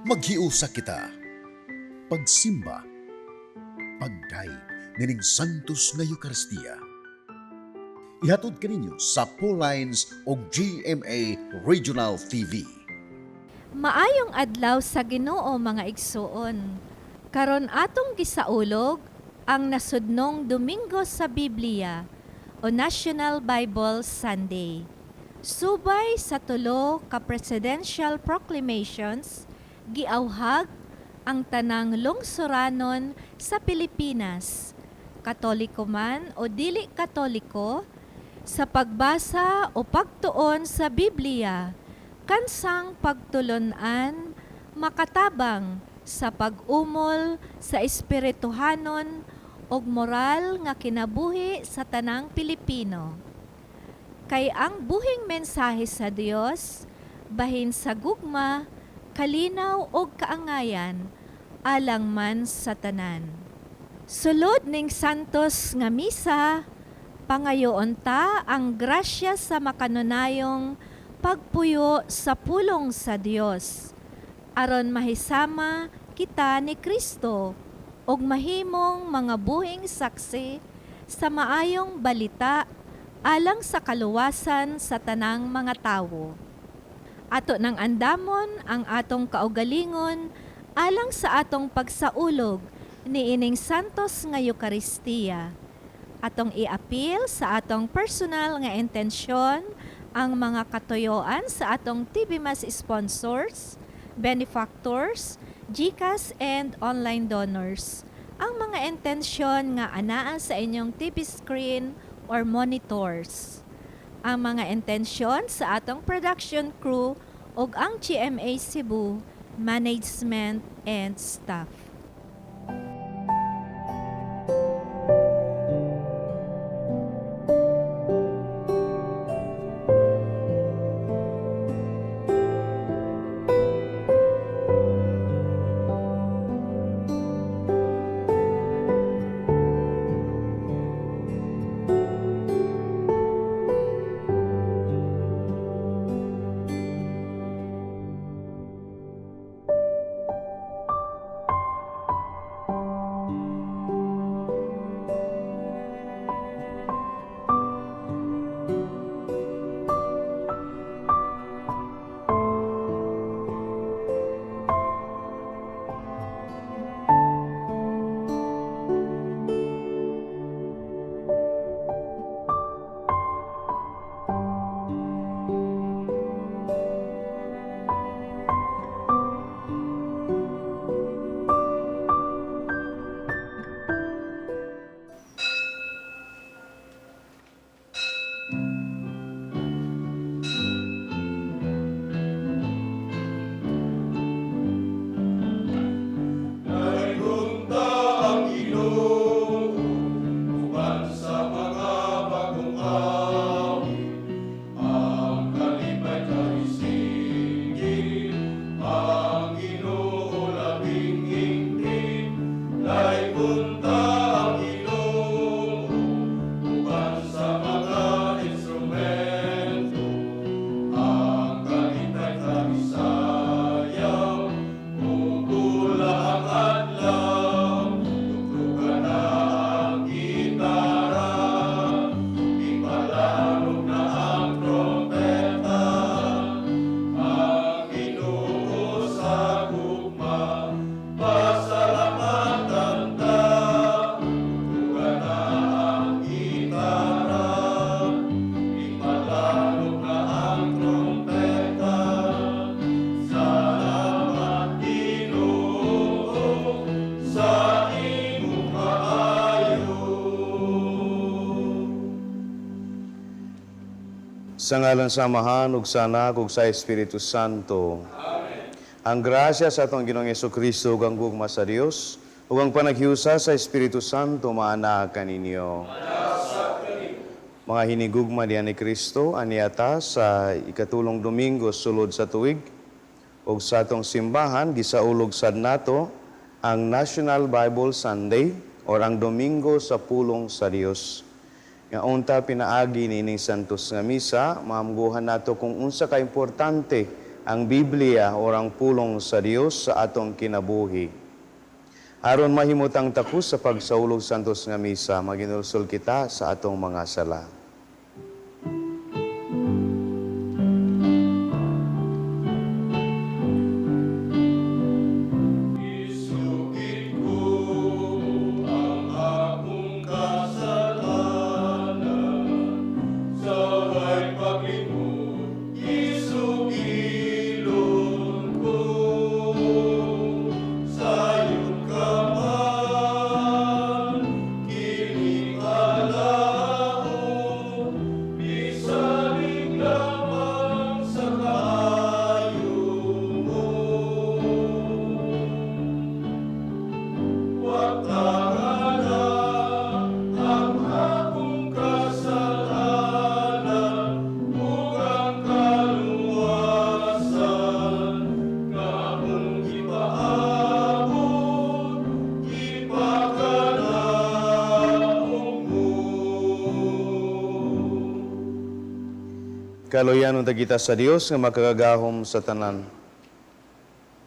Maghiusa kita. Pagsimba, pagday, nining santos nga Eucharistia. Ihatod kaninyo sa Paul Lines o GMA Regional TV. Maayong adlaw sa Ginoo mga igsuon. Karon atong gisaulog ang nasudnong Domingo sa Biblia o National Bible Sunday. Subay sa tulo ka presidential proclamations, giawhag ang tanang lungsuranon sa Pilipinas, katoliko man o dili katoliko, sa pagbasa o pagtuon sa Biblia, kansang pagtulunan, makatabang sa pag-umol sa espirituhanon og moral nga kinabuhi sa tanang Pilipino. Kay ang buhing mensahe sa Dios bahin sa gugma, kalinaw og kaangayan alang man sa tanan. Sulod ning santos nga misa, pangayoon ta ang grasya sa makanunayong pagpuyo sa pulong sa Dios aron mahisama kita ni Kristo og mahimong mga buhing saksi sa maayong balita alang sa kaluwasan sa tanang mga tawo. Ato nang andamon ang atong kaugalingon alang sa atong pagsaulog niining santos nga Eucharistia. Atong i-appeal sa atong personal nga intensyon ang mga katuyoan sa atong TV Mas sponsors, benefactors, GCash and online donors. Ang mga intensyon nga anaa sa inyong TV screen or monitors. Ang mga intensyon sa atong production crew ug ang GMA Cebu, management and staff. Sa ngalan sa Amahan, ug sa Anak, ug sa Espiritu Santo. Amen. Ang grasya sa atong Ginoong Jesucristo, ug ang gugma sa Dios, ug ang panaghiusa sa Espiritu Santo, maana kaninyo. Mga hinigugma diyan ni Kristo, aniata sa ikatulong Domingo sulod sa tuig, ug sa atong simbahan, gisaulog sad nato ang National Bible Sunday, or ang Domingo sa pulong sa Dios. Nga unta pinaagi nining santos nga misa, maamguhan nato kung unsa ka importante ang Biblia orang pulong sa Dios sa atong kinabuhi. Aron mahimot ang takos sa pagsaulog santos nga misa, maginulsol kita sa atong mga sala. Kaloyan kita sa Dios nga makagagahom sa tanan.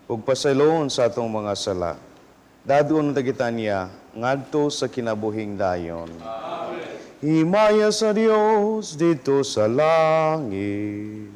Ug pasayloon sa atong mga sala. Daduon kita niya ngadto sa kinabuhing dayon. Amen. Himaya sa Dios dito sa langit.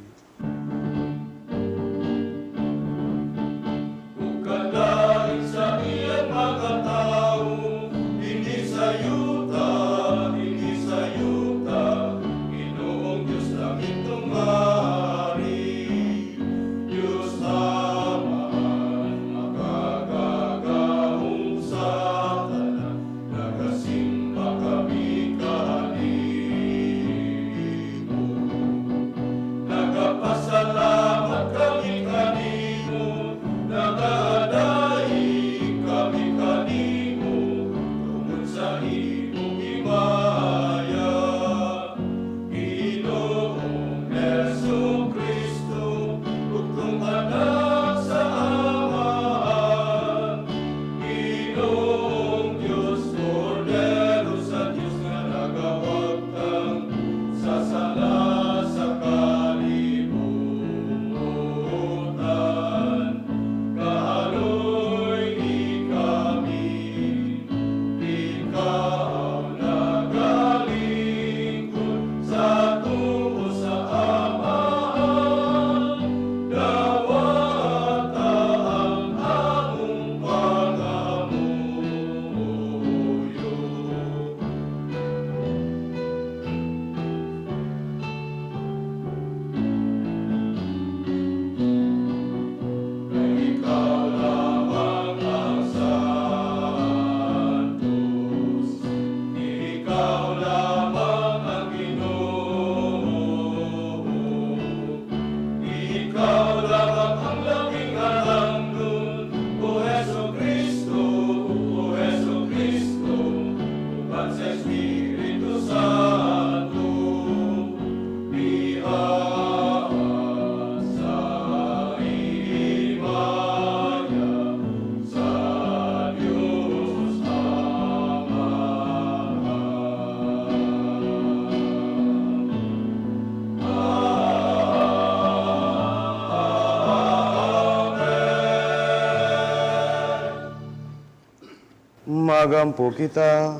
Magampo kita,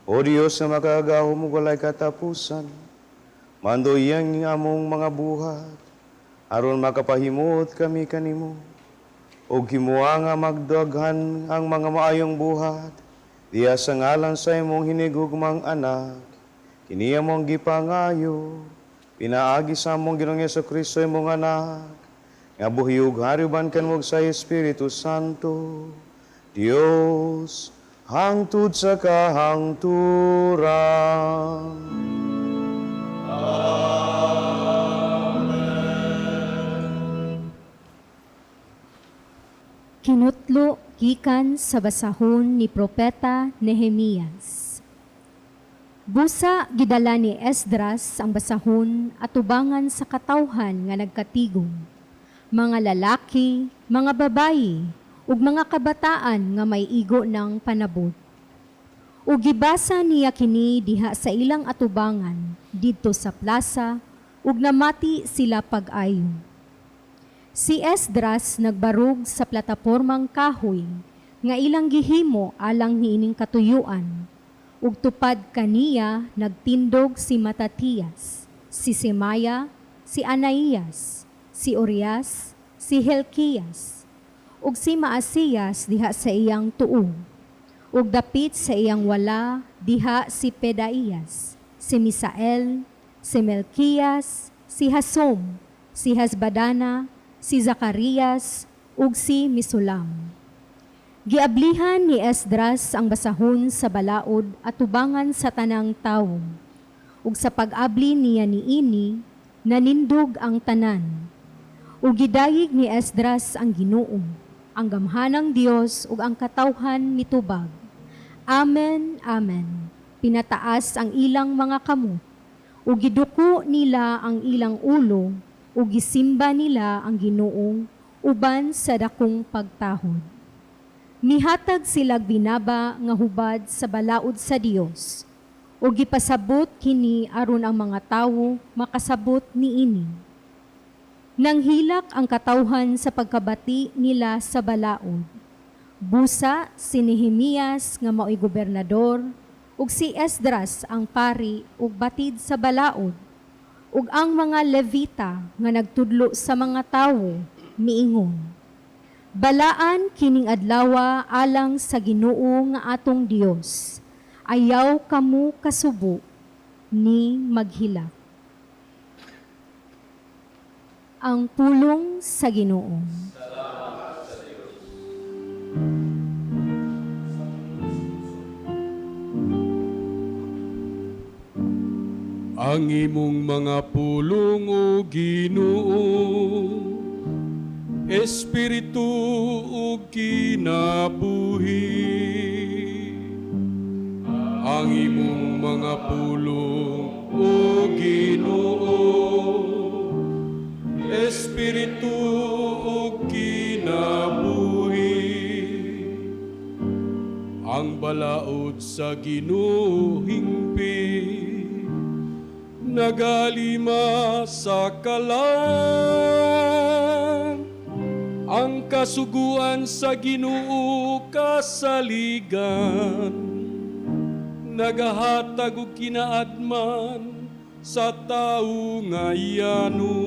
O Diyos na makagahom mo walay katapusan, mandoyang among mga buhat, aron makapahimot kami kanimo, o kimuha nga magdaghan ang mga maayong buhat, diya sa ngalan sa imong hinigugmang anak, kiniya mong gipangayo, pinaagi sa among Ginoong Jesucristo imong anak, nga buhiyog hariban kanmog sa Espiritu Santo, Diyos, hangtod sa kahangturan. Kinutlo gikan sa basahon ni Propeta Nehemias. Busa gidala ni Esdras ang basahon at tubangan sa katawhan nga nagkatigom, mga lalaki, mga babayi, ug mga kabataan nga may igo ng panabot. Ug gibasa niya kini diha sa ilang atubangan didto sa plaza ug namati sila pag-ayo. Si Esdras nagbarug sa platapormang kahoy, nga ilang gihimo alang niining katuyuan. Ug tupad kaniya nagtindog si Matatias, si Semaya, si Anaias, si Urias, si Helkias, ug si Maasiyas diha sa iyang tuo. Ug dapit sa iyang wala diha si Pedaias, si Misael, si Melkias, si Hasom, si Hasbadana, si Zacarias, ug si Misulam. Giablihan ni Esdras ang basahon sa balaod at tubangan sa tanang tawo. Ug sa pag-abli niya niini, nanindog ang tanan. Ug gidayig ni Esdras ang Ginoo, ang gamhanang Dios ug ang katawhan mitubag. Amen, amen. Pinataas ang ilang mga kamot, ug giduko nila ang ilang ulo, ug gisimba nila ang Ginoo uban sa dakong pagtahod. Mihatag silag binaba nga hubad sa balaod sa Dios, ug gipasabot kini aron ang mga tawo makasabot niini. Nanghilak ang katawhan sa pagkabati nila sa balaod. Busa si Nehemias nga mao'y gobernador, ug si Esdras ang pari ug batid sa balaod, ug ang mga Levita nga nagtudlo sa mga tawo miingon. Balaan kining adlawa alang sa Ginoo nga atong Dios. Ayaw kamo kasubo ni maghilak. Ang pulong sa Ginoo. Ang imong mga pulong o Ginoo, Espiritu ug kinabuhi. Ang imong mga pulong o Ginoo, Espiritu ug kinabuhi. Ang balaod sa Ginoo hingpit, nagalima sa kalan. Ang kasuguan sa Ginoo kasaligan, nagahatag og kinaadman sa tawo nga yano.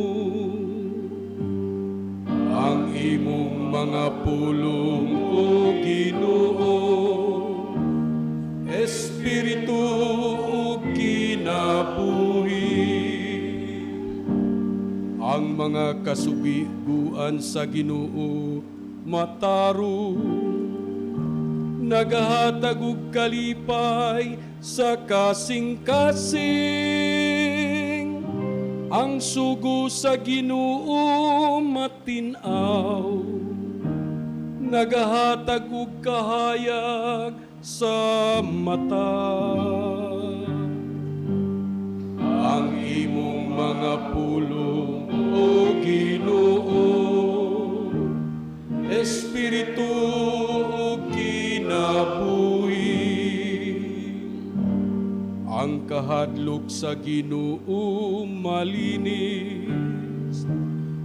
Ang imong mga pulong o Ginoo, Espiritu ug kinabuhi. Ang mga kasubiguan sa Ginoo mataro, nagahatag og kalipay sa kasing-kasing. Ang sugo sa Ginoo matinaw, nagahatag og kahayag sa mata. Ang imong mga pulong o Ginoo, Espiritu ug kinabuhi. Ang kahadlok sa Ginoo malinis,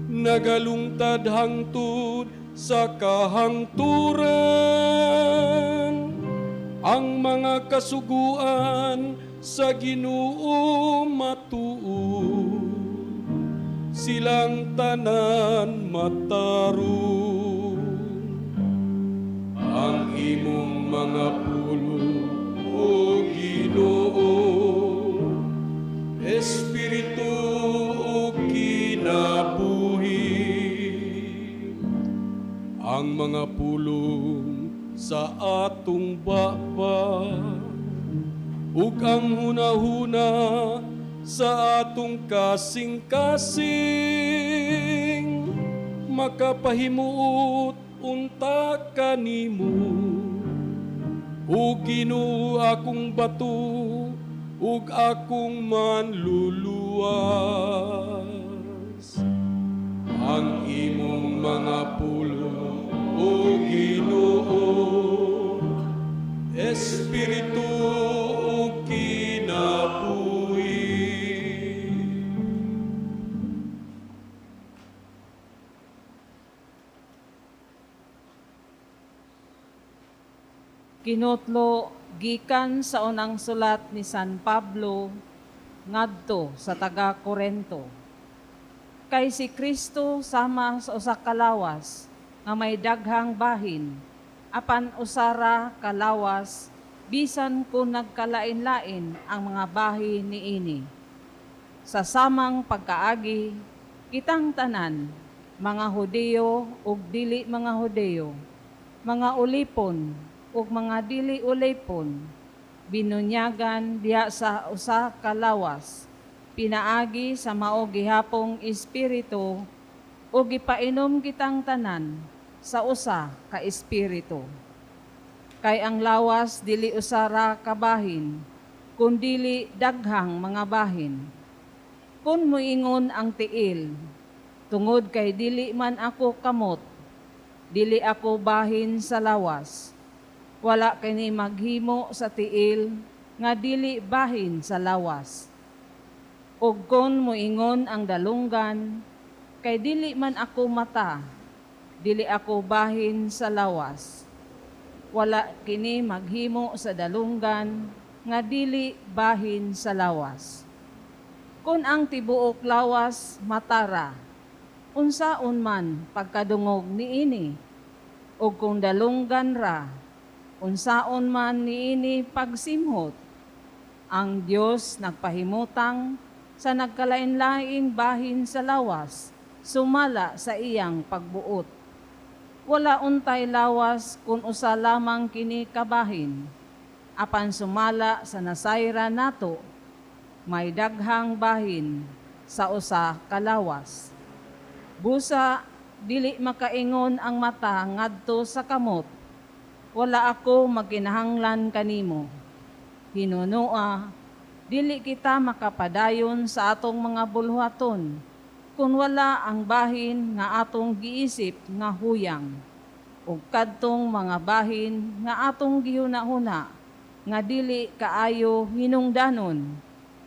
nagalungtad hangtod sa kahangturan. Ang mga kasuguan sa Ginoo matuo, silang tanan mataro. Ang imong mga pulong o Ginoo, Espiritu ug kinabuhi. Ang mga pulong sa atong baba, ug ang hunahuna sa atong kasing-kasing, makapahimuot unta kanimo. O Ginoo akong bato, ug akong manluluwas. Ang imong mga pulong o Ginoo, Espiritu ug kinabuhi. Kinutlo gikan sa unang sulat ni San Pablo ngadto sa taga Corinto. Kay si Kristo sama sa usa ka lawas nga may daghang bahin, apan usara ka lawas bisan kung nagkalain-lain ang mga bahin niini. Sa samang pagkaagi, kitang tanan, mga Hudiyo ug dili mga Hudiyo, mga ulipon ug mga dili ulipon, binunyagan diha sa usa ka lawas, pinaagi sa mao gihapong espiritu ug gipainom kitang tanan sa usa ka espiritu. Kay ang lawas dili usara ka bahin, kundili daghang mga bahin. Kun moingon ang tiil, tungod kay dili man ako kamot, dili ako bahin sa lawas. Wala kini maghimo sa tiil nga dili bahin sa lawas. Ug kun moingon ang dalunggan, kay dili man ako mata, dili ako bahin sa lawas. Wala kini maghimo sa dalunggan nga dili bahin sa lawas. Kun ang tibuok lawas matara, unsaon man pagkadungog niini, ug kung dalunggan ra, unsaon man niini pagsimhot. Ang Dios nagpahimutang sa nagkalain-laing bahin sa lawas, sumala sa iyang pagbuot. Wala untay lawas kung usa lamang kini kabahin, apan sumala sa nasayra nato, may daghang bahin sa usa ka lawas. Busa, dili makaingon ang mata ngadto sa kamot, wala ako magkinahanglan kanimo. Hinunoa, dili kita makapadayon sa atong mga bulhaton, kung wala ang bahin nga atong giisip nga huyang, ug kadtong mga bahin nga atong gihuna-huna, nga dili kaayo hinungdanon,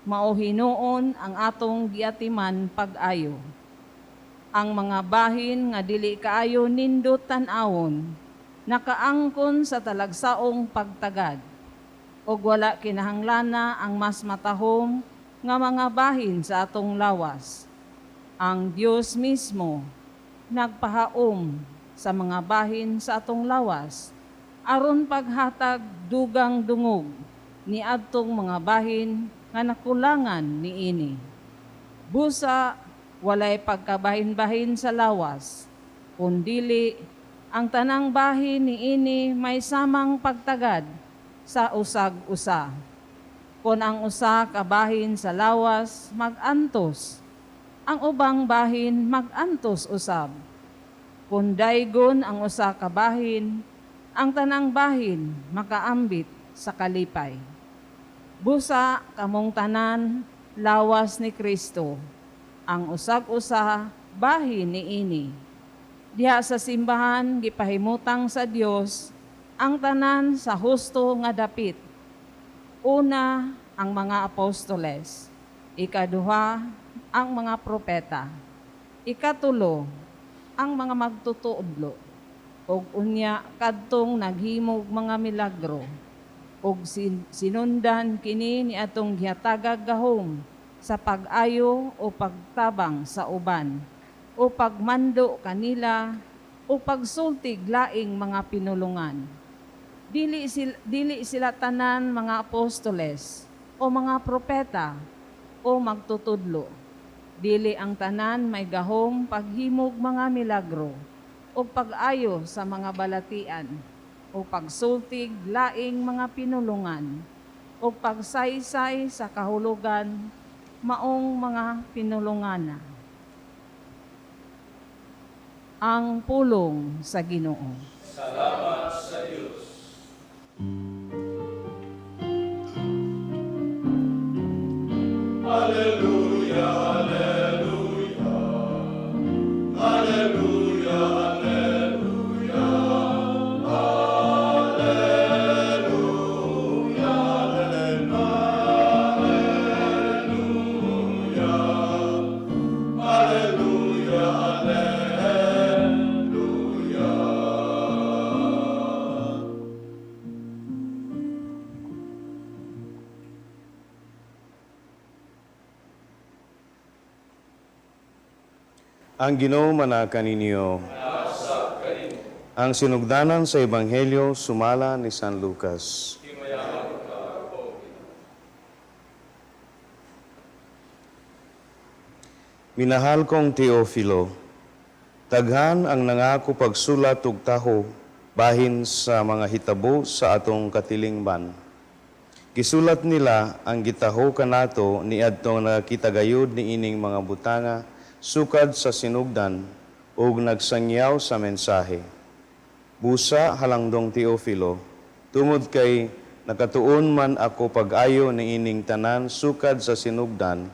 mao hinuon ang atong giatiman pag-ayo. Ang mga bahin nga dili kaayo nindot tan-awon, nakaangkon sa talagsaong pagtagad, ug wala kinahanglana ang mas matahom nga mga bahin sa atong lawas. Ang Diyos mismo nagpahaom sa mga bahin sa atong lawas aron paghatag dugang dungog ni adtong mga bahin nga nakulangan niini. Busa walay pagkabahin-bahin sa lawas, kundili ang tanang bahin niini may samang pagtagad sa usag-usa. Kung ang usa ka bahin sa lawas mag-antos, ang ubang bahin mag-antos usab. Kung daygon ang usa ka bahin, ang tanang bahin makaambit sa kalipay. Busa kamong tanan lawas ni Kristo, ang usag-usa bahin niini. Diha sa simbahan gipahimutang sa Dios ang tanan sa husto nga dapit. Una, ang mga apostoles. Ikaduha, ang mga propeta. Ikatulo, ang mga magtutuodlo. Ug unya kadtong naghimog mga milagro. Ug sinundan kini ni atong gihatagag gahom sa pag-ayo o pagtabang sa uban, o pagmando kanila, o pagsultig laing mga pinulungan. Dili sila tanan mga apostoles o mga propeta o magtutudlo. Dili ang tanan may gahom paghimog mga milagro o pag-ayo sa mga balatian o pagsultig laing mga pinulungan o pagsaysay sa kahulugan maong mga pinulungana. Ang pulong sa Ginoo. Salamat sa Diyos. Hallelujah, hallelujah. Hallelujah, hallelujah. Hallelujah, hallelujah. Hallelujah, hallelujah. Ang Ginoo manaka ninyo. Ang sinugdanan sa Ebanghelyo sumala ni San Lucas. Minahal kong Teofilo, daghan ang nangako pagsulat og taho bahin sa mga hitabo sa atong katilingban. Gisulat nila ang gitaho kanato ni adtong nakakitagayod ni ining mga butanga sukad sa sinugdan ug nagsangyaw sa mensahe. Busa halangdong Teofilo, tungod kay nakatuon man ako pag-ayo ni ining tanan sukad sa sinugdan,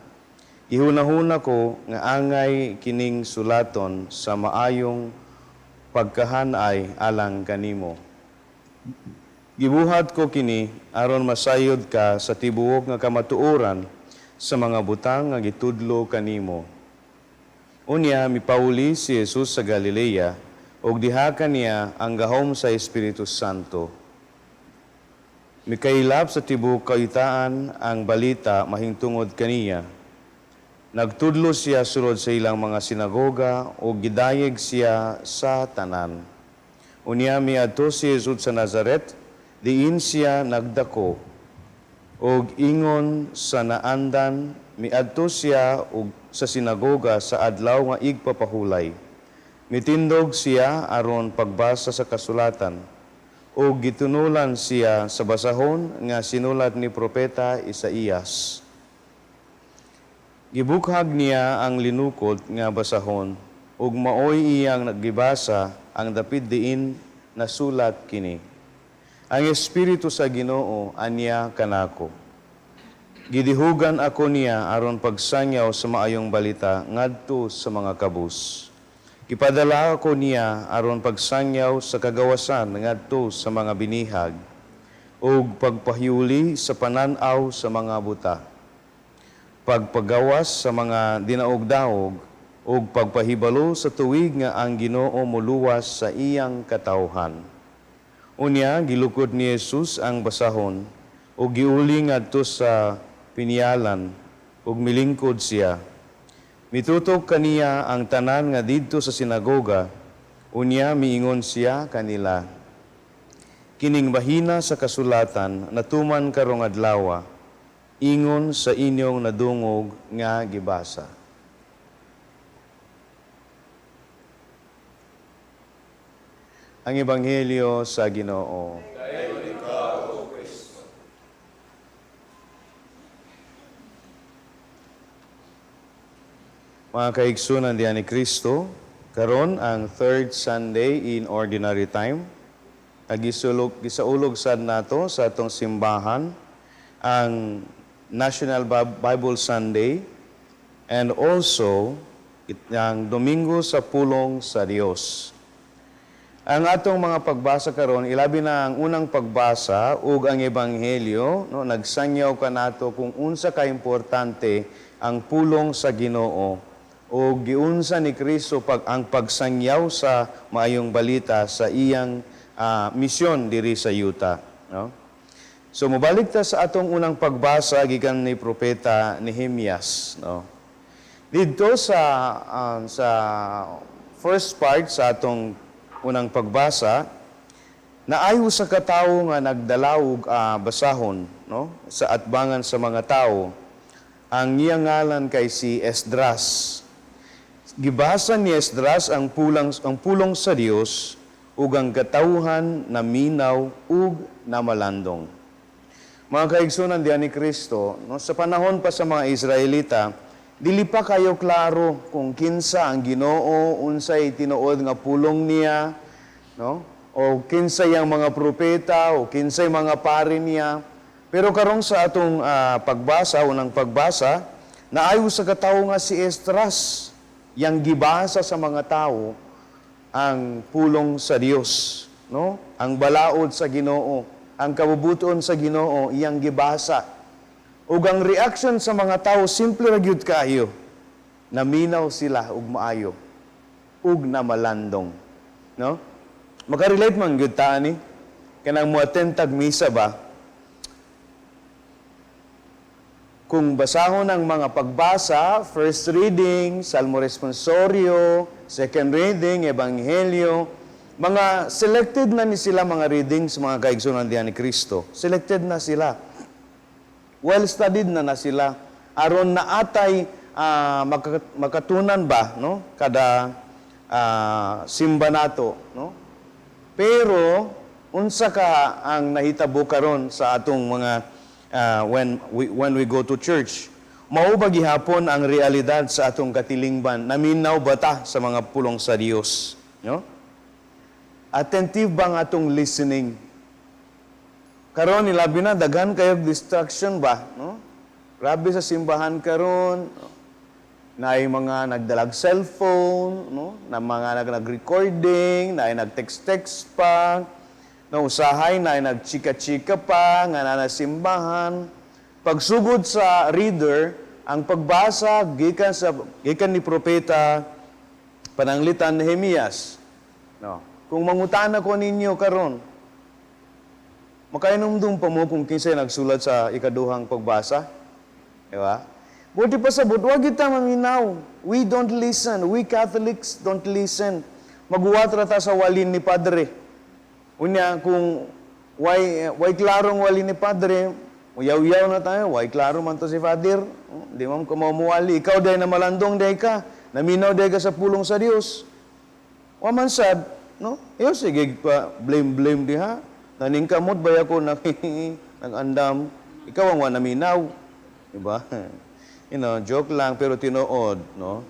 ihunahuna ko nga angay kining sulaton sa maayong pagkahanay alang kanimo. Gibuhat ko kini aron masayod ka sa tibuok nga kamatuoran sa mga butang nga gitudlo kanimo. Unya mipauli si Jesus sa Galilea ug diha kaniya ang gahom sa Espiritu Santo. Mikailap sa tibuok kawitaan ang balita mahingtungod kaniya. Nagtudlo siya sulod sa ilang mga sinagoga o gidayeg siya sa tanan. Unya miadto si Jesus sa Nazaret, diin siya nagdako. Og ingon sa naandan, miadto siya og sa sinagoga sa adlaw nga igpapahulay. Mitindog siya aron pagbasa sa kasulatan. Og gitunulan siya sa basahon nga sinulat ni propeta Isaías. Gibukhag niya ang linukot nga basahon, ug maoy iyang naggibasa ang dapit diin nasulat kini. Ang Espiritu sa Ginoo anya kanako. Gidihugan ako niya aron pagsangyaw sa maayong balita ngadto sa mga kabus. Ipadala ako niya aron pagsangyaw sa kagawasan ngadto sa mga binihag, ug pagpahiuli sa pananaw sa mga buta, pagpagawas sa mga dinaog-daog, ug pagpahibalo sa tuwig nga ang Ginoo moluwas sa iyang katawhan. Unya, gilukod ni Jesus ang basahon, ug giuli ngadto sa pinialan, ug milingkod siya. Mitutok kaniya ang tanan nga didto sa sinagoga, unya miingon siya kanila, kining bahina sa kasulatan natuman karong adlaw, ingon sa inyong nadungog nga gibasa. Ang Ebanghelyo sa Ginoo. Mga kaigsunan diyan ni Kristo, karon ang third Sunday in Ordinary Time. Gisaulog sad nato sa atong simbahan ang National Bible Sunday and also ang Domingo sa Pulong sa Dios. Ang atong mga pagbasa karon, ilabi na ang unang pagbasa ug ang Ebanghelyo, no, nagsangyaw kanato kung unsa ka importante ang pulong sa Ginoo o giunsa ni Kristo ang pagsangyaw sa maayong balita sa iyang misyon diri sa yuta, no? So mobalik ta sa atong unang pagbasa gikan ni propeta Nehemias, no? Dito sa first part sa atong unang pagbasa, naayo sa katawo nga nagdalawog basahon, no, sa atbangan sa mga tao. Ang iyang ngalan kay si Esdras. Gibasa ni Esdras ang pulong sa Dios ug ang katawhan na minaw ug na malandong. Mga kaigsunan diyan ni Kristo, no, sa panahon pa sa mga Israelita, dili pa kayo klaro kung kinsa ang Ginoo, unsay tinuod nga pulong niya, no? O kinsay ang mga propeta, o kinsay mga pari niya. Pero karong sa atong unang pagbasa, naayo sa katawo nga si Esdras, yang gibasa sa mga tao ang pulong sa Dios, no? Ang balaod sa Ginoo, ang kabubuton sa Ginoo, iyang gibasa. Ug ang reaction sa mga tao, simple ra gyud kaayo. Naminaw sila ug maayo ug namalandong, no? Makarelate man gyud ta ani kanang moattend tag misa ba? kung basahon ang mga pagbasa, first reading, Salmo Responsorio, second reading, Ebanghelyo, mga selected na ni sila mga readings, mga kaigsunan diyan ni Kristo. Selected na sila. Well-studied na sila. Aron na atay makatunan ba, no? Kada simba nato, no? Pero, unsa ka ang nahitabo karon sa atong mga when we go to church, mao ba gihapon ang realidad sa atong katilingban? Naminaw ba ta sa mga pulong sa Dios? No? Attentive ba ang atong listening? Karon ilabi na daghan kayo distraction ba? No? Grabe sa simbahan karon. Naay mga nagdalag cellphone, no? Na mga nag-recording, naay nag-text-text pa. Na usahay na nagchika-chika pa, nga nanasimbahan. Pagsugod sa reader, ang pagbasa gikan ni propeta pananglitan Nehemias. No. Kung mangutan ako ninyo karon, makainumdum pa mo kung kinsay nagsulat sa ikaduhang pagbasa. Di ba? Buti pa sabot, wag kita maminaw. We don't listen. We Catholics don't listen. Maguwat rata sa walin ni Padre. Unya, kung way klarong wali ni Padre, uyaw-uyaw na tayo, way klaro man to si Father, di mo kamamuwali. Ikaw day na malandong day ka, naminaw day ka sa pulong sa Dios. Waman sad, no? Iyo, sige, blame diha. Naningkamot ba ako nag-andam? Ikaw ang naminaw. Diba? You know, joke lang, pero tinuod, no?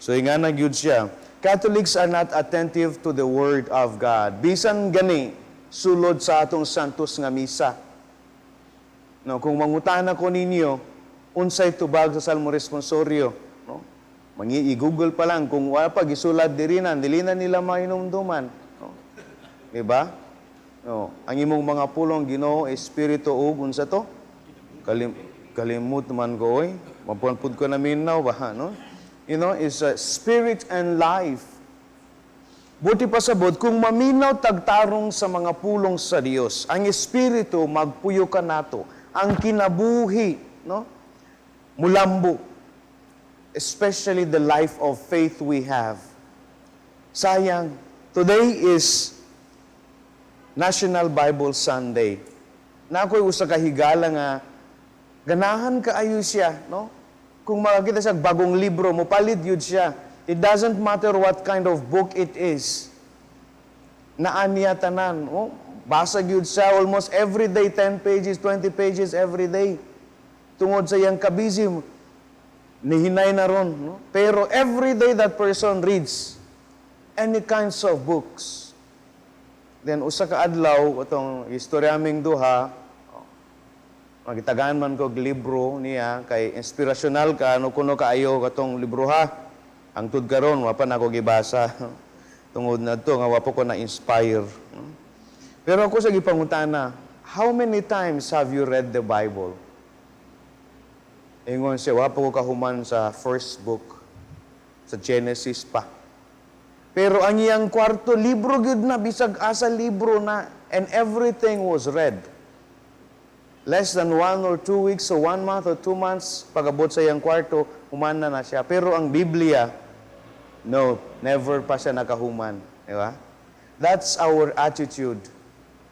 So, nga nagyud siya. Catholics are not attentive to the Word of God. Bisan gani, sulod sa atong santos nga misa. No, kung mangutana ko ninyo, unsay tubag sa Salmo Responsorio, no? I-Google pa lang, kung wala pa, gisulat dirinan, dili na nila mainumduman. No? Diba? No. Ang imong mga pulong Ginoo, Espiritu ug unsa to? Kalimut man ko, oy. Mapunpud ko na minaw ba, no? You know, is spirit and life. Buti pa sabot, kung maminaw tagtarong sa mga pulong sa Dios, ang Espiritu magpuyo ka nato, ang kinabuhi, no? Mulambo. Especially the life of faith we have. Sayang, today is National Bible Sunday. Na ako'y usa ka higala nga, ganahan kaayo siya, no? Kung makakita siya bagong libro, mupalit yun siya. It doesn't matter what kind of book it is. Naan niya tanan. Oh, basag yun siya almost every day, 10 pages, 20 pages every day. Tungod sa iyang kabisi, nihinay na ron. No? Pero every day that person reads any kinds of books. Then, usa ka adlaw, itong istoryaming duha, magitagaan man ko libro niya, kay inspirational ka, ano kuno kaayo katong libro ha. Ang tud karon wa pa nako gibasa. Tungod na to, nga wa po ko na-inspire. Pero ako sa gipangutana, how many times have you read the Bible? Ingon siya, wa po ko kahuman sa first book, sa Genesis pa. Pero ang iyang kwarto, libro gyud na, bisag asa libro na, and everything was read. Less than 1 or 2 weeks, so 1 month or 2 months, pag-abot sa iyang kwarto, humana na siya. Pero ang Biblia, no, never pa siya nakahuman. Di ba? That's our attitude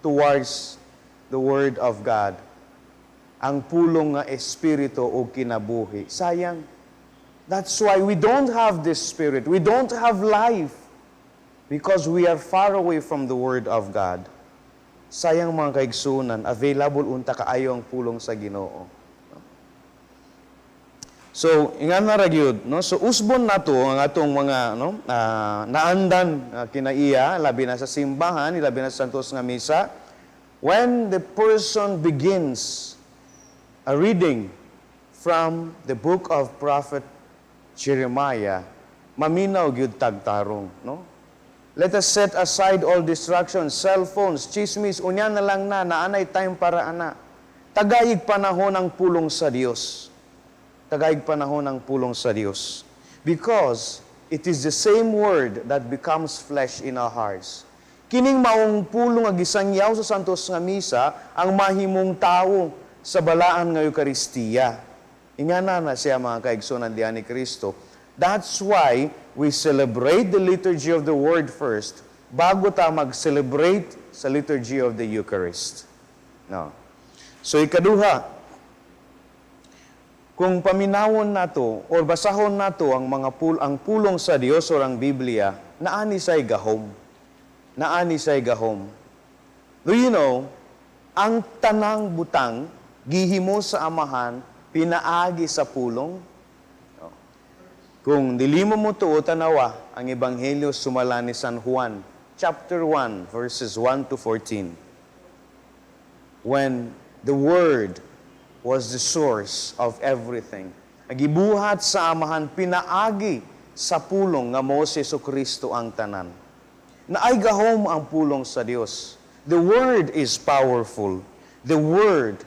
towards the Word of God. Ang pulong nga Espiritu o kinabuhi. Sayang. That's why we don't have this Spirit. We don't have life. Because we are far away from the Word of God. Sayang mga kaigsunan, available unta kaayo ang pulong sa Ginoo. So, ingan na ragyod, no? So usbon nato ang atong mga naandan kinaiya labi na sa simbahan, labi na sa santos nga misa. When the person begins a reading from the book of prophet Jeremiah, maminaw gyud tagtarong, no? Let us set aside all distractions, cell phones, chismis, unya na lang na, naanay time para ana. Tagaig panahon ang pulong sa Dios. Tagaig panahon ang pulong sa Dios. Because it is the same word that becomes flesh in our hearts. Kining maong pulong nga gisangyaw sa santos nga misa ang mahimong tao sa balaan nga Eukaristiya. Ingana na siya mga kaigsunan diyan ni Kristo. That's why we celebrate the liturgy of the Word first bago ta mag-celebrate sa liturgy of the Eucharist. No. So ikaduha, kung paminawon nato or basahon nato ang ang pulong sa Dios o ang Biblia, naani say gahom. Naani say gahom. Do you know, ang tanang butang gihimo sa amahan pinaagi sa pulong. Kung dilimo mo to tanawa ang ebanghelyo sumala ni San Juan, chapter 1, verses 1 to 14. When the Word was the source of everything. Nagibuhat sa amahan pinaagi sa pulong nga mo si Jesucristo ang tanan. Naay gahom ang pulong sa Dios. The Word is powerful. The Word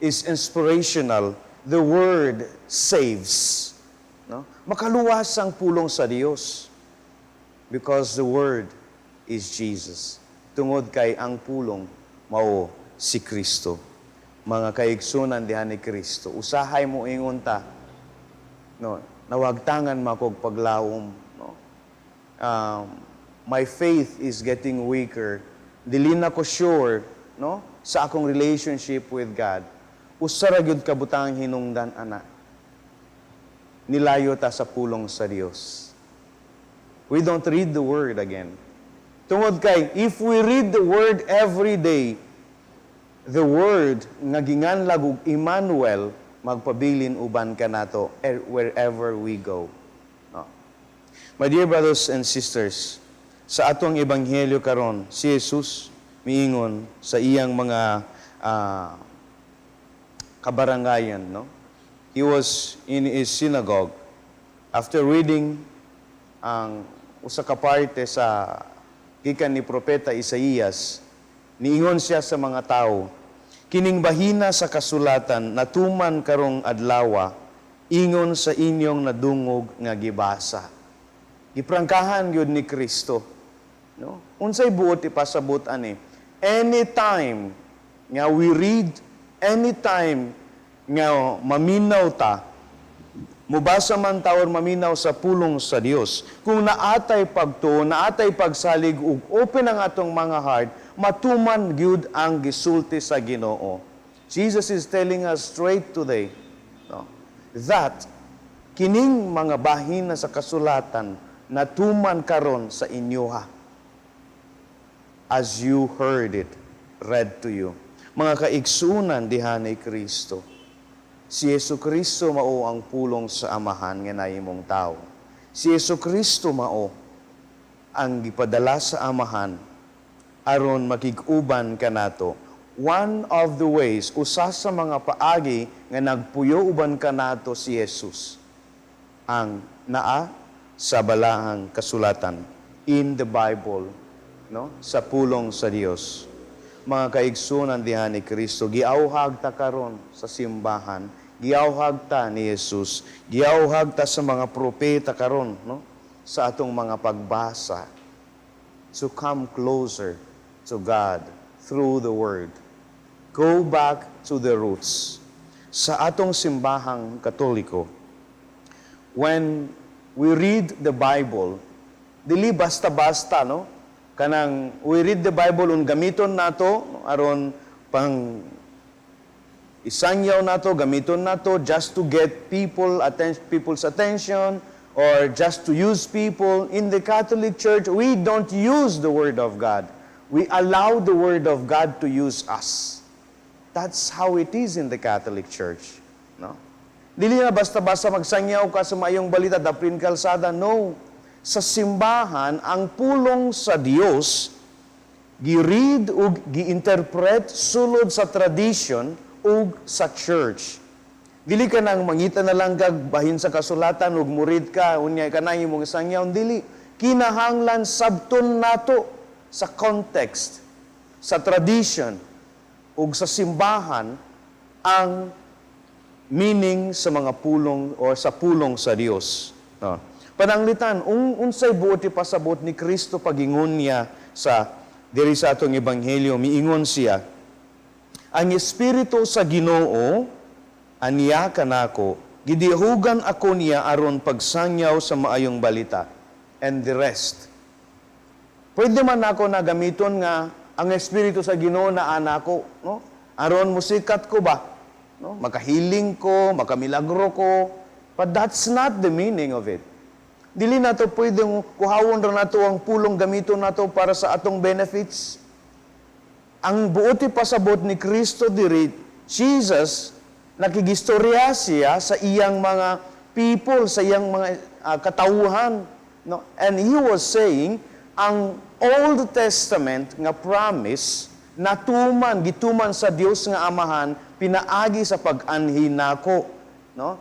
is inspirational. The Word saves. No? Makaluwas ang pulong sa Dios because the Word is Jesus. Tungod kay ang pulong mao si Kristo. Mga kaigsunan dihan ni Kristo, usahay mo ingon ta, no, nawagtangan makog paglawom, no. My faith is getting weaker. Dili na ko sure, no, sa akong relationship with God. Usara gyud kabutang hinungdan ana. Nilayo ta sa pulong sa Dios. We don't read the Word again. Tungod kay, if we read the Word every day, the Word nga ginganlag og Emmanuel, magpabilin uban ka nato wherever we go. No. My dear brothers and sisters, sa atong ebanghelyo karon, si Jesus miingon sa iyang mga kabarangayan, no? He was in his synagogue. After reading ang usa ka parte sa gikan ni Propeta Isaías, niingon siya sa mga tao, kining bahina sa kasulatan natuman karong adlawa, ingon sa inyong nadungog nga gibasa. Giprangkahan gyud ni Kristo. No? Unsay buot ipasabot ani? Anytime nga we read, anytime nga maminaw ta, mubasa man ta or maminaw sa pulong sa Dios, kung naatay pagtuo, naatay pagsalig ug open ang atong mga heart, matuman gyud ang gisulti sa Ginoo. Jesus is telling us straight today, no, that kining mga bahina sa kasulatan natuman karon sa inyoha as you heard it read to you. Mga kaigsunan diha ni Kristo. Si Jesucristo mao ang pulong sa amahan nga nahimong tao. Si Jesucristo mao ang gipadala sa amahan aron makig-uban kanato. One of the ways, usa sa mga paagi nga nagpuyo uban kanato si Jesus ang naa sa balahang kasulatan in the Bible, no? Sa pulong sa Dios. Mga kaigsunan diha ni Kristo, giauhag ta karon sa simbahan, giauhag ta ni Jesus, giauhag ta sa mga propeta karon, no? Sa atong mga pagbasa, to come closer to God through the Word. Go back to the roots. Sa atong simbahang Katoliko, when we read the Bible, dili basta-basta, no? Kanang we read the Bible un gamiton nato aron pang isangyaw nato, gamiton nato just to get people's attention or just to use people. In the Catholic Church, we don't use the Word of God. We allow the Word of God to use us. That's how it is in the Catholic Church. No? Dili na basta-basta magsangyaw ka sa mayong balita, daprin kalsada. No. Sa simbahan, ang pulong sa Dios, gi-read o gi-interpret sulod sa tradition o sa church. Dili ka nang mangita na lang kag bahin sa kasulatan ug murid ka unya ka nang imong isangyaw, dili. Kinahanglan sabton nato sa context, sa tradition ug sa simbahan ang meaning sa mga pulong o sa pulong sa Dios. No. Pananglitan, unsay buot ipasabot ni Kristo pagingon niya sa diri sa atong ebanghelyo, miingon siya, ang Espiritu sa Ginoo aniya kanako Gidihugan ako niya aron pagsangyaw sa maayong balita. And the rest. Pwede man ako na gamiton nga ang Espiritu sa Ginoo na anako, no? Aron musikat ko ba? No? Makahiling ko, makamilagro ko. But that's not the meaning of it. Dili na to pwedeng kuhawon ra nato ang pulong gamiton nato para sa atong benefits. Ang buoti pasabot ni Kristo diri, Jesus, nakigistorya siya sa iyang mga people, sa iyang mga katawuhan. No? And he was saying, ang Old Testament nga promise, gituman sa Dios nga Amahan, pinaagi sa pag-anhi nako. No?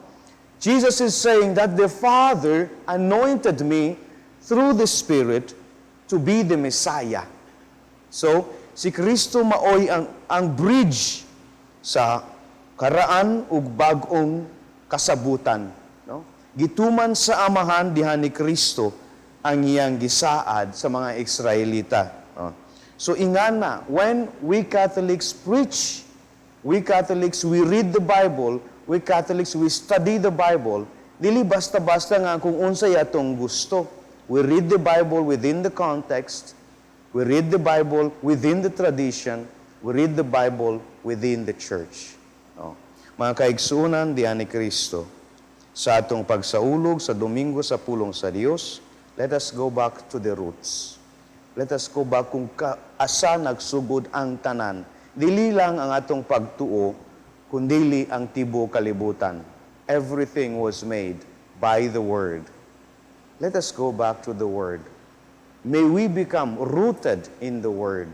Jesus is saying that the Father anointed me through the Spirit to be the Messiah. So, si Kristo maoy ang bridge sa karaan ug bag-ong kasabutan. No? Gituman sa Amahan diha ni Kristo ang iyang gisaad sa mga Israelita. No? So ingana, when we Catholics preach, we Catholics, we read the Bible, we Catholics, we study the Bible, dili basta-basta nga kung unsay atong gusto. We read the Bible within the context, we read the Bible within the tradition, we read the Bible within the church. No? Mga kaigsunan diyan ni Kristo, sa atong pagsaulog sa Domingo sa Pulong sa Dios, let us go back to the roots. Let us go back kung asa nagsugod ang tanan. Dili lang ang atong pagtuo, kundili ang tibuok kalibutan. Everything was made by the Word. Let us go back to the Word. May we become rooted in the Word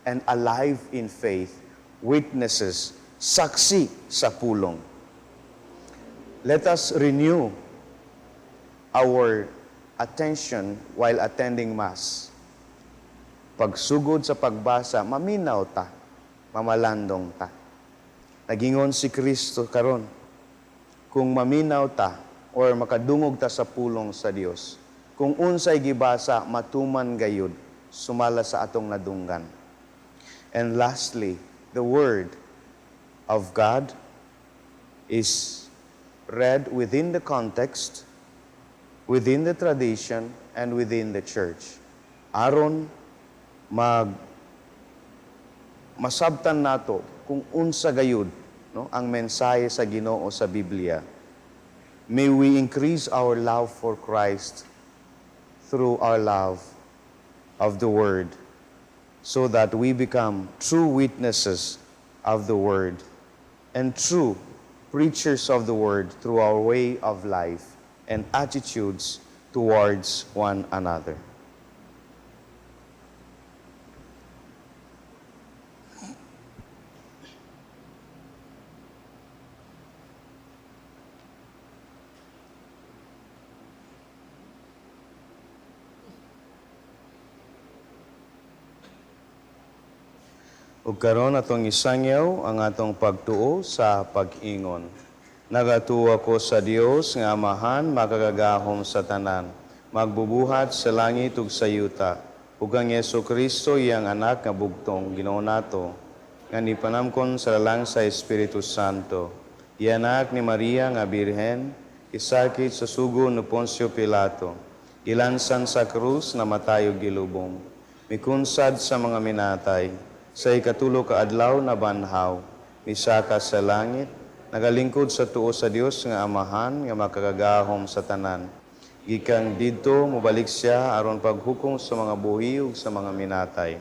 and alive in faith, witnesses, saksi sa pulong. Let us renew our attention while attending Mass. Pagsugod sa pagbasa, maminaw ta, mamalandong ta. Nagingon si Kristo karon, kung maminaw ta or makadungog ta sa pulong sa Dios, kung unsay gibasa, matuman gayud, sumala sa atong nadunggan. And lastly, the Word of God is read within the context, within the tradition, and within the church. Aron masabtan nato kung unsa gayud, no, ang mensahe sa Ginoo sa Biblia. May we increase our love for Christ through our love of the Word, so that we become true witnesses of the Word and true preachers of the Word through our way of life and attitudes towards one another. Ug karon atong isangyaw ang atong pagtuo sa pag-ingon. Nagatuo ko sa Dios nga Amahan, makagagahom sa tanan, magbubuhat sa langit ug sa yuta, ug ang Jesu-Kristo iyang anak nga bugtong Ginoo nato, nga nipanamkon sa lalang sa Espiritu Santo, ianak ni Maria nga Birhen, isakit sa sugo ni Poncio Pilato, ilansan sa krus na matayo gilubong, mikunsad sa mga minatay, sa ikatulo ka adlaw na banhaw, misaka sa langit, nagalingkod sa tuo sa Dios nga Amahan nga makagagahom sa tanan. Gikan didto mobalik siya aron paghukom sa mga buhi ug sa mga minatay.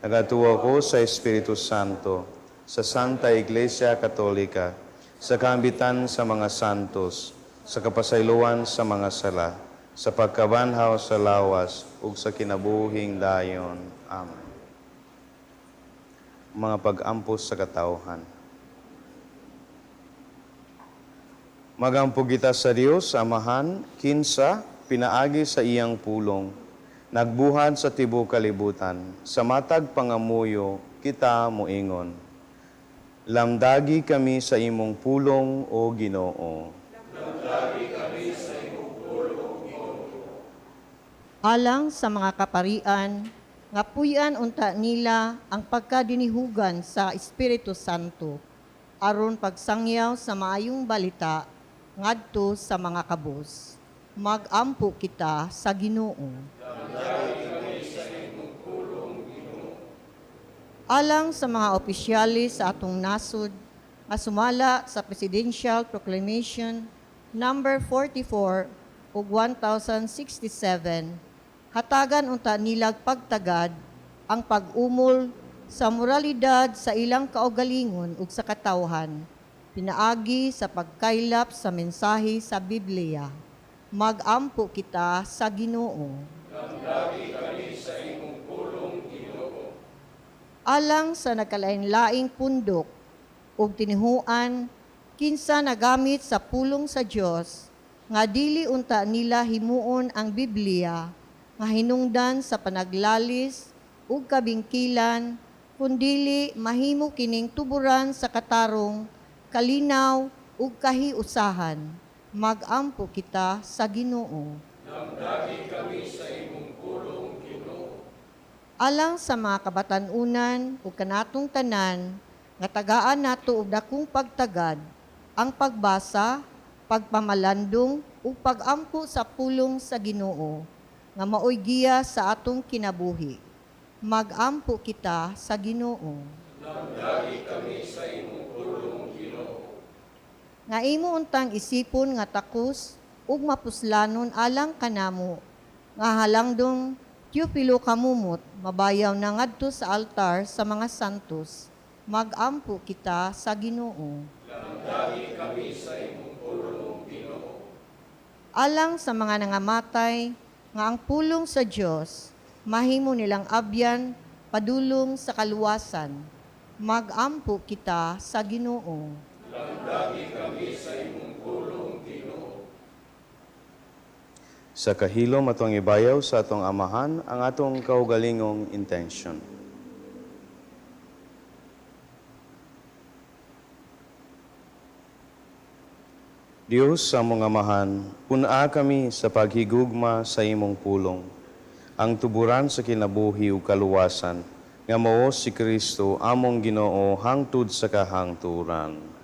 Nagatuo ko sa Espiritu Santo, sa Santa Iglesia Katolika, sa kaambitan sa mga santos, sa kapasayloan sa mga sala, sa pagkabanhaw sa lawas ug sa kinabuhing dayon. Amen. Mga pag-ampos sa katawhan. Magampo kita sa Dios, Amahan, kinsa, pinaagi sa iyang pulong, nagbuhat sa tibuok kalibutan, sa matag pangamuyo, kita moingon. Lamdagi kami sa imong pulong, o Ginoo. Lamdagi kami sa imong pulong, Ginoo. Alang sa mga kaparian, nga puyan unta nila ang pagkadinihugan sa Espiritu Santo, aron pagsangyaw sa maayong balita, ngadto sa mga kabus. Magampo kita sa Ginoo. Alang sa mga opisyalis sa atong nasod, nga sumala sa Presidential Proclamation number 44 ug 1067, hatagan unta nilag pagtagad ang pag-umol sa moralidad sa ilang kaugalingon ug sa katawhan, pinaagi sa pagkaylap sa mensahe sa Biblia. Magampo kita sa Ginoo. Alang sa nagkalain-laing pundok ug tinihuan kinsa nagamit sa pulong sa Dios nga dili unta nila himuon ang Biblia nga hinungdan sa panaglalis ug kabingkilan kundili mahimo kining tuburan sa katarong, kalinaw ug kahiusahan. Magampo kita sa Ginoo. Alang sa mga kabatanunan o kanatong tanan, nga tagaan nato og dakong pagtagad, ang pagbasa, pagpamalandong o pagampo sa pulong sa Ginoo, nga maoy giya sa atong kinabuhi. Magampo kita sa Ginoo. Nga imo untang isipon nga takos ug mapuslanon alang kanamo, nga halangdong Teopilo kamumot, mabayaw na ngadto sa altar sa mga santos. Magampo kita sa Ginoo. Alang sa mga nangamatay, nga ang pulong sa Dios mahimo nilang abyan padulong sa kaluwasan. Magampo kita sa Ginoo. Sa kahilom atong ibayaw sa atong amahan ang atong kaugalingong intention. Diyos sa among amahan, puna kami sa paghigugma sa imong pulong, ang tuburan sa kinabuhi ug kaluwasan, nga mao si Kristo among Ginoo hangtod sa kahangturan.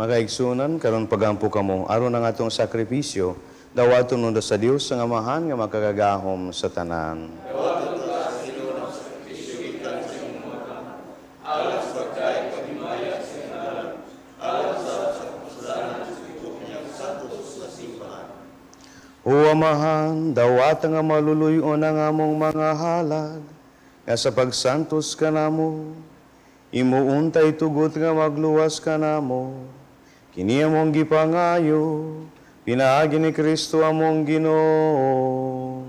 Magaigsunan, karon pagampo kamo, aron ang atong sakripisyo, dawaton nunda sa Dios ang amahan nga makagagahom sa tanan. O amahan, dawat nga maluluyon ang among mga halag, nga sa pagsantos ka namo, imuuntay tugot nga magluwas ka namo, kini among gipangayo, pinaagi ni Kristo among Ginoo.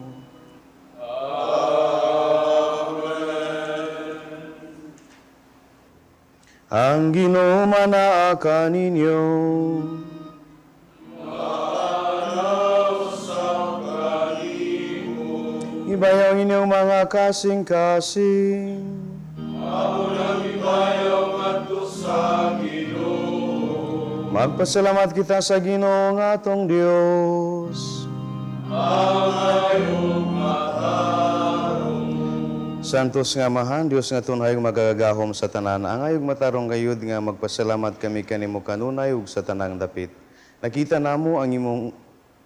Ang Ginoo manaa kaninyo. Ibayaw ang inyong mga kasing-kasing. Magpasalamat kita sa Ginoo nga atong Dios. Santos nga mahan, Dios nga tunayong magagahom sa tanan. Ang ayog matarong gayud nga magpasalamat kami kanimo kanunay ug sa tanang dapit. Nakita namo ang imong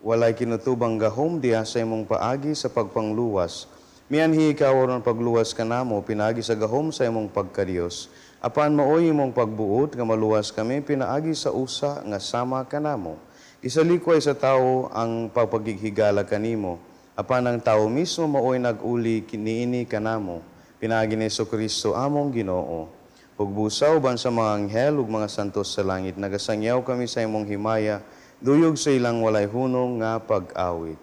walay kinutubang gahom diha sa imong paagi sa pagpangluwas. Mianhi ikaw aron pagluwas kanamo pinaagi sa gahom sa imong pagkadiyos. Apan maoy imong pagbuot nga maluwas kami pinaagi sa usa nga sama kanamo. Isalikway sa tao ang pagpaghigala kanimo. Apan ang tao mismo maoy nag-uli kiniini kanamo. Pinaagi ni Jesucristo among Ginoo. Ug busa uban sa mga anghel ug mga santos sa langit nagasangyaw kami sa imong himaya duyog sa ilang walay hunong nga pag-awit.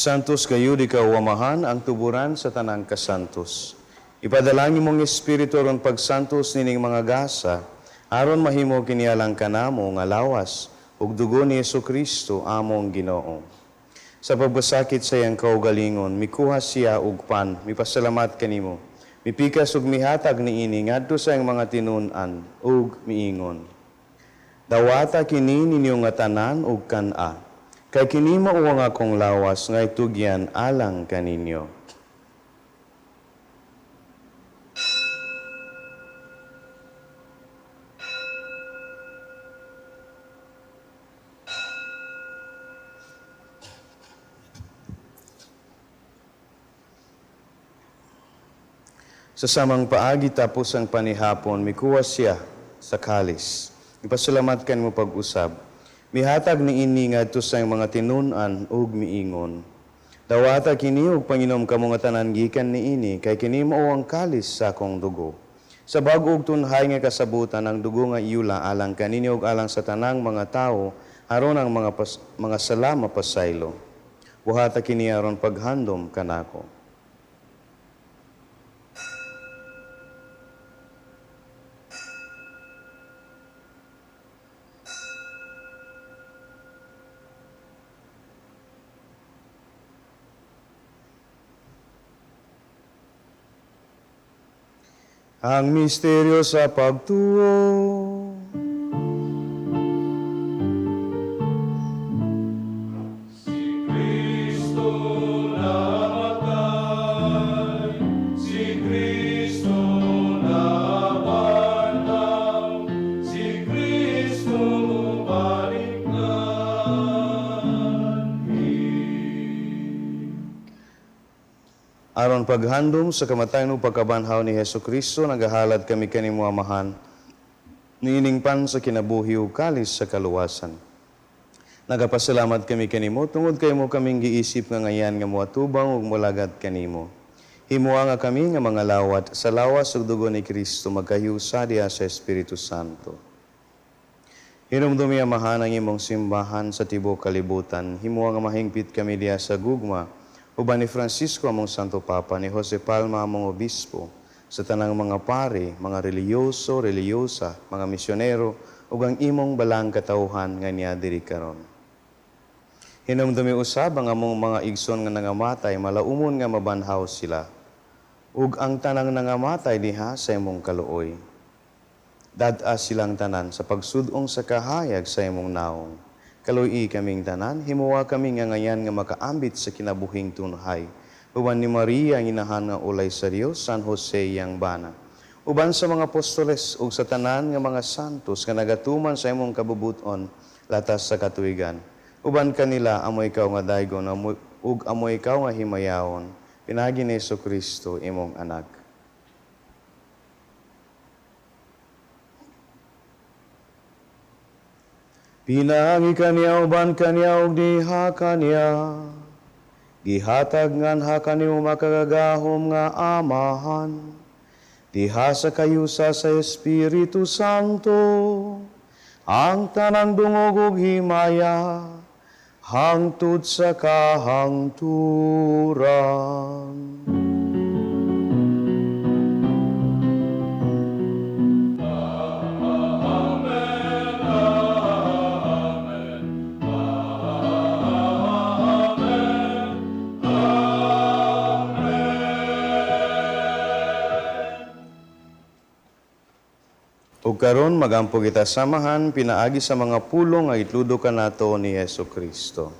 Santos kayo di kauamahan ang tuburan sa tanang kasantos. Ipadalangin mong Espiritu ron pagsantos nining mga gasa, aron mahimo kinialang kanamo nga lawas, ug dugo ni Jesucristo among Ginoo. Sa pagbasakit sa iyang kaugalingon, mikuha siya ug pan, mipasalamat kanimo. Mipikas ug mihatag niini ngadto sa iyang mga tinun-an ug miingon. Dawata kini ninyo nga tanan ug kan-a. Kay kini mao ang akong lawas nga itugyan alang kaninyo. Sa samang paagi tapos ang panihapon, mikuha siya sa kalis. Ipasalamat mo pag-usab. Mihatag ni ini ngadto sa mga tinun-an ug miingon. Dawata kini ug panginom kamo nga tanan gikan ni ini kay kini mao ang kalis sa akong dugo. Sa bag-o ug tunhay nga kasabutan ang dugo nga iula alang kaninyo ug alang sa tanang mga tawo aron ang mga sala mapasaylo. Buhata kini aron paghandom kanako. Ang misteryo sa pagtuo. Aron paghandom sa kamatayon ug pagkabanhaw ni Jesucristo, nagahalad kami kanimo amahan, niining pan sa kinabuhi ug kalis sa kaluwasan. Nagapasalamat kami kanimo tungod kay mo kaming giisip nga ngayan nga moatubang ug molagad kanimo. Himuha nga kami nga mga lawat sa lawas ug dugo ni Kristo magkahiusa diha sa Espiritu Santo. Hinumdumi amahan ang imong simbahan sa tibok kalibutan. Himuha nga mahingpit kami diha sa gugma uban ni Francisco among Santo Papa, ni Jose Palma among Obispo, sa tanang mga pari, mga reliyoso, reliyosa, mga misyonero, ug ang imong balang katauhan nga niya diri karon. Hinumdumi usab ang among mga igsoon nga nangamatay, malaumon nga mabanhaw sila, ug ang tanang nangamatay diha sa imong kaluoy. Dad-a silang tanan sa pagsudong sa kahayag sa imong naong. Kaluy kaming tanan, himuwa kami nga ngayan nga makaambit sa kinabuhing tunhay. Uban ni Maria, ang inahan nga ulay sa Dios, San Jose yang bana. Uban sa mga apostoles ug sa tanan nga mga santos nga nagatuman sa imong kabubuton latas sa katuigan. Uban kanila amo ikaw nga daygon ug amo ikaw nga himayawon. Pinagi ni Jesucristo imong anak. Pinagi kaniya uban kaniya ug diha kaniya. Gihatag nganha kaniyo makagagahom nga amahan. Diha sa kayusa sa Espiritu Santo, ang tanang dungog ug himaya, hangtod sa kahangturan. Ug karon magampo kita samahan pinaagi sa mga pulong nga itludo kanato ni Jesucristo.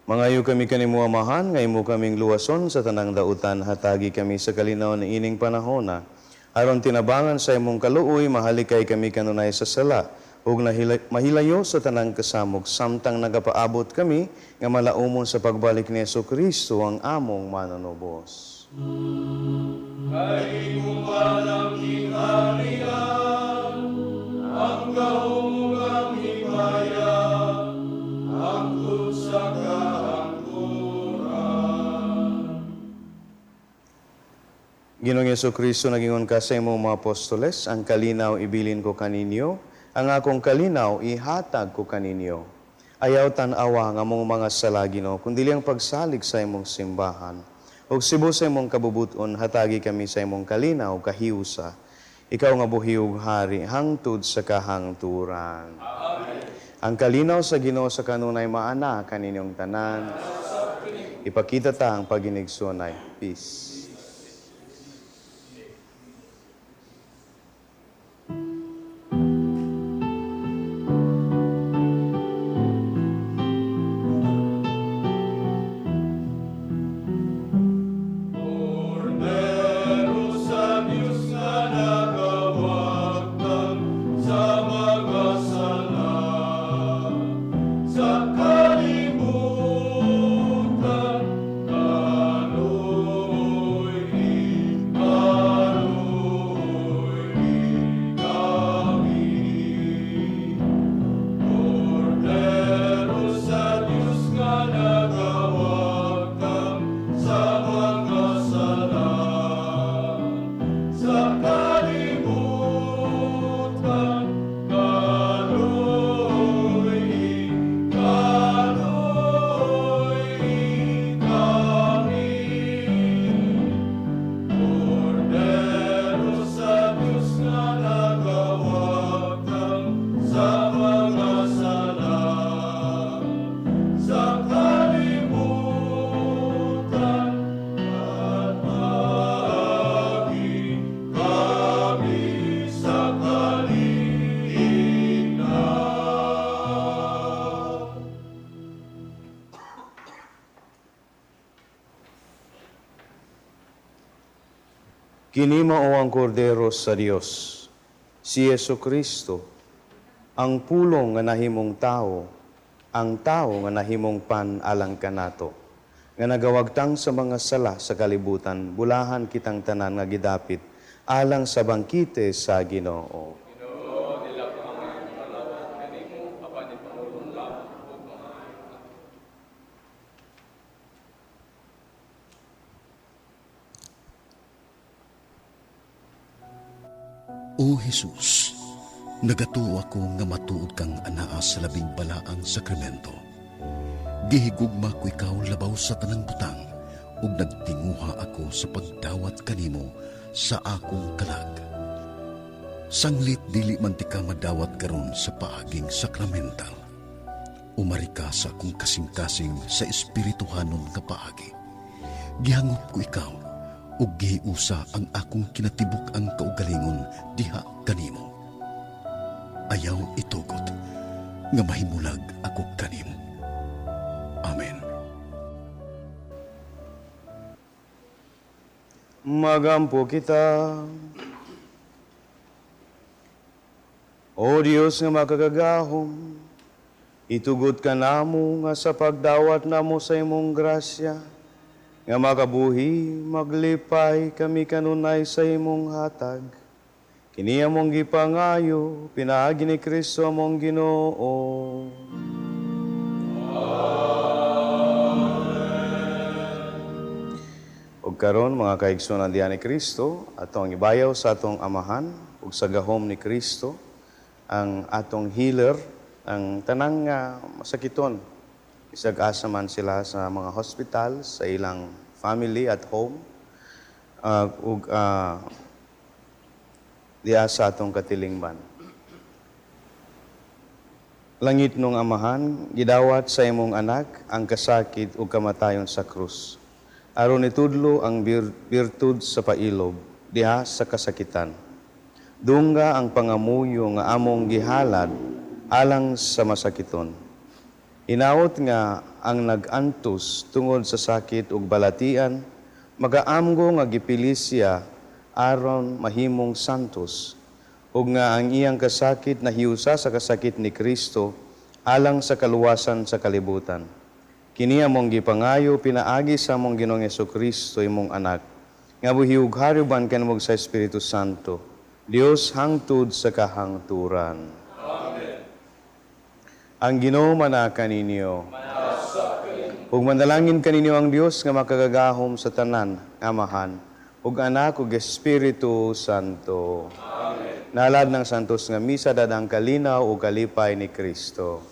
Mangayo kami kanimo amahan, ngay mo kaming luwason sa tanang dautan, hatagi kami sa kalinaw ng ining panahona. Aron tinabangan sa imong kaluoy, mahalikay kami kanunay sa sala, ug mahilayo sa tanang kasamog, samtang nagapaabot kami, nga malaumon sa pagbalik ni Jesucristo ang among manunubos. Kay umalang ingalian, ang kahumugang himaya, hangtod sa Ginoong Jesucristo, nagingon ka sa imong mga apostoles, ang kalinaw ibilin ko kaninyo, ang akong kalinaw ihatag ko kaninyo. Ayaw tan-awa nga mong mga sala, Ginoo, kundi ang pagsalig sa imong simbahan. Ug sibo sa imong kabubuton, hatagi kami sa imong kalinaw, kahiusa. Ikaw nga buhi ug hari, hangtod sa kahangturan. Amen. Ang kalinaw sa Ginoo sa kanunay maana kaninyong tanan. Ipakita ta ang paginigsunay. Peace. Kini mao ang kordero sa Dios si Yesu Kristo, ang pulong nga nahimong tao, ang tao nga nahimong pan alang kanato, nga nagawagtang sa mga sala sa kalibutan, bulahan kitang tanan nga gidapit, alang sa bangkite sa Ginoo. O Jesus, nagatuo ako nga matuod kang anaa sa labing balaang sakramento. Gihigugma ko ikaw labaw sa tanang butang, ug nagtinguha ako sa pagdawat kanimo sa akong kalag. Sanglit dili man ti ka madawat karon sa paaging sakramental. Umari ka sa akong kasing-kasing sa espirituhanon nga paagi. Gihangop ko ikaw, ug gihiusa ang akong kinatibuk ang kaugalingon diha kanimo. Ayaw itugot, nga mahimulag ako kanimo. Amen. Magampo kita. O Diyos nga makagagahom, itugot ka namo nga sa pagdawat namo sa imong grasya, nga makabuhi, maglipay kami kanunay sa imong hatag. Kini among gipangayo, pinaagi ni Kristo among Ginoo. Ug karon mga kaigsunan diha ni Kristo, atong ibayaw sa atong amahan ug sa gahom ni Kristo ang atong healer, ang tanang masakiton. Isag asa man sila sa mga hospital, sa ilang family at home, ug diha sa atong katilingban. Langit nung amahan, gidawat sa imong anak ang kasakit ug kamatayon sa krus. Aron itudlo ang birtud sa pailob, diha sa kasakitan. Dungga ang pangamuyo nga among gihalad alang sa masakiton. Inaot nga ang nag-antos tungod sa sakit ug balatian, magaamgo nga gipili siya aron mahimong santos, ug nga ang iyang kasakit nahiusa sa kasakit ni Kristo alang sa kaluwasan sa kalibutan. Kini among gipangayo pinaagi sa among Ginoong Jesucristo imong anak, nga buhiug hariban kanimo sa Espiritu Santo, Dios hangtod sa kahangturan. Amen. Ang Ginoo manaka ninyo. Ug mandalangin kaninyo ang Dios nga makagagahom sa tanan, amahan, ug anak ug Espiritu Santo. Amen. Nalad ng santos nga misa dadang kalinaw ug kalipay ni Kristo.